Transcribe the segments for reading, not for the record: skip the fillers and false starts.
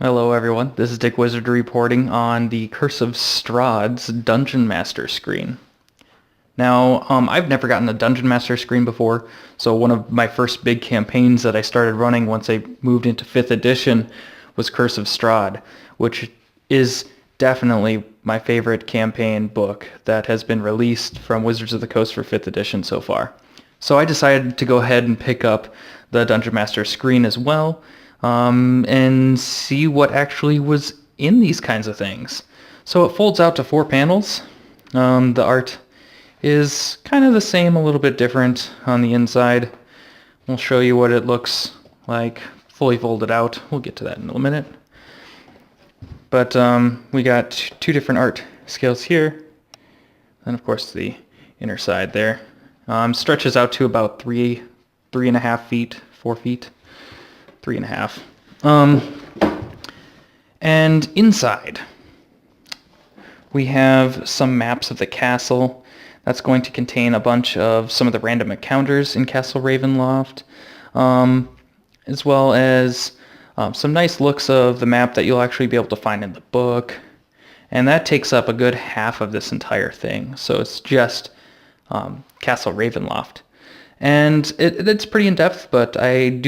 Hello everyone, this is Dick Wizard reporting on the Curse of Strahd's Dungeon Master screen. Now, I've never gotten a Dungeon Master screen before, so one of my first big campaigns that I started running once I moved into 5th edition was Curse of Strahd, which is definitely my favorite campaign book that has been released from Wizards of the Coast for 5th edition so far. So I decided to go ahead and pick up the Dungeon Master screen as well, and see what actually was in these kinds of things. So it folds out to 4 panels. The art is kind of the same, a little bit different on the inside. We'll show you what it looks like fully folded out. We'll get to that in a minute. But we got 2 different art scales here, and of course the inner side there. Stretches out to about 3.5 feet, 4 feet. 3.5. And inside, we have some maps of the castle. That's going to contain a bunch of some of the random encounters in Castle Ravenloft, as well as some nice looks of the map that you'll actually be able to find in the book. And that takes up a good half of this entire thing. So it's just Castle Ravenloft. And it's pretty in-depth, but I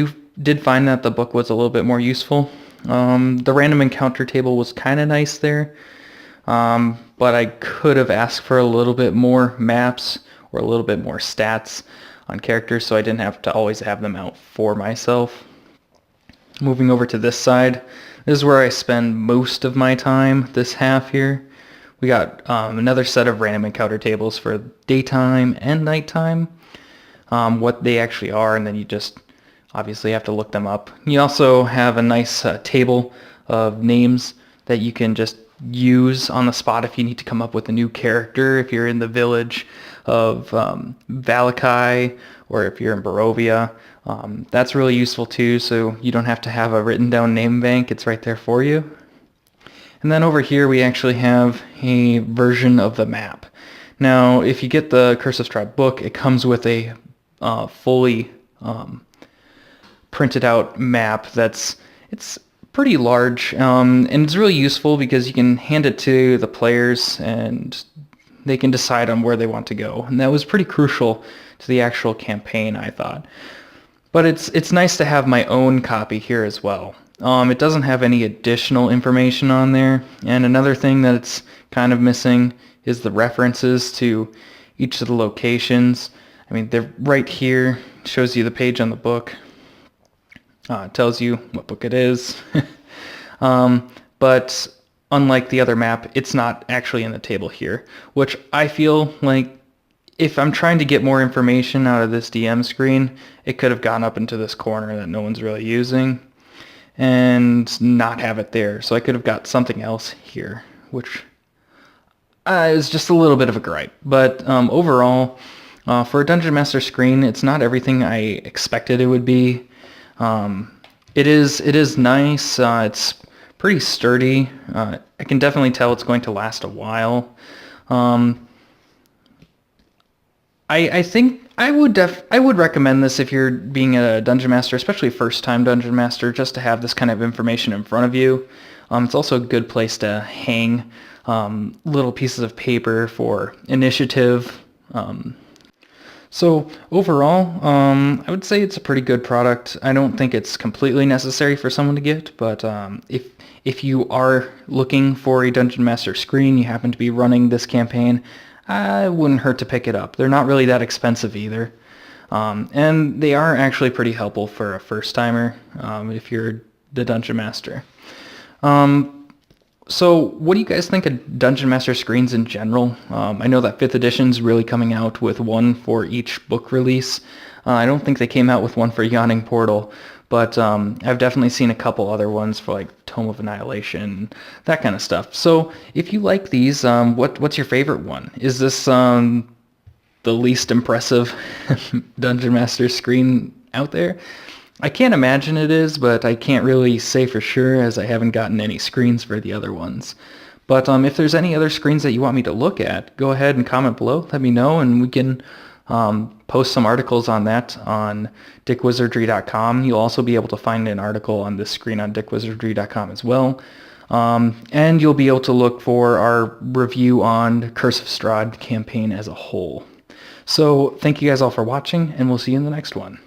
did find that the book was a little bit more useful. The random encounter table was kind of nice there, but I could have asked for a little bit more maps or a little bit more stats on characters, so I didn't have to always have them out for myself. Moving over to this side, this is where I spend most of my time, this half here. We got another set of random encounter tables for daytime and nighttime, what they actually are, and then you just obviously have to look them up. You also have a nice table of names that you can just use on the spot if you need to come up with a new character, if you're in the village of Valakai or if you're in Barovia. That's really useful too, so you don't have to have a written down name bank. It's right there for you. And then over here we actually have a version of the map. Now, if you get the Curse of Strahd book, it comes with a fully printed out map it's pretty large, and it's really useful because you can hand it to the players and they can decide on where they want to go, and that was pretty crucial to the actual campaign, I thought. But it's nice to have my own copy here as well. It doesn't have any additional information on there, and another thing that it's kind of missing is the references to each of the locations. I mean, they're right here, shows you the page on the book. Tells you what book it is. But unlike the other map, it's not actually in the table here, which I feel like if I'm trying to get more information out of this DM screen, it could have gone up into this corner that no one's really using and not have it there. So I could have got something else here, which is just a little bit of a gripe. But overall, for a Dungeon Master screen, it's not everything I expected it would be. It is nice. It's pretty sturdy. I can definitely tell it's going to last a while. I think I would recommend this if you're being a Dungeon Master, especially first time Dungeon Master, just to have this kind of information in front of you. It's also a good place to hang little pieces of paper for initiative. So overall, I would say it's a pretty good product. I don't think it's completely necessary for someone to get, but if you are looking for a Dungeon Master screen, you happen to be running this campaign, it wouldn't hurt to pick it up. They're not really that expensive either, and they are actually pretty helpful for a first-timer if you're the Dungeon Master. So what do you guys think of Dungeon Master screens in general? I know that 5th edition's really coming out with one for each book release. I don't think they came out with one for Yawning Portal, but I've definitely seen a couple other ones for like Tome of Annihilation, that kind of stuff. So if you like these, what's your favorite one? Is this the least impressive Dungeon Master screen out there? I can't imagine it is, but I can't really say for sure as I haven't gotten any screens for the other ones. But if there's any other screens that you want me to look at, go ahead and comment below. Let me know, and we can post some articles on that on dickwizardry.com. You'll also be able to find an article on this screen on dickwizardry.com as well. And you'll be able to look for our review on Curse of Strahd campaign as a whole. So thank you guys all for watching, and we'll see you in the next one.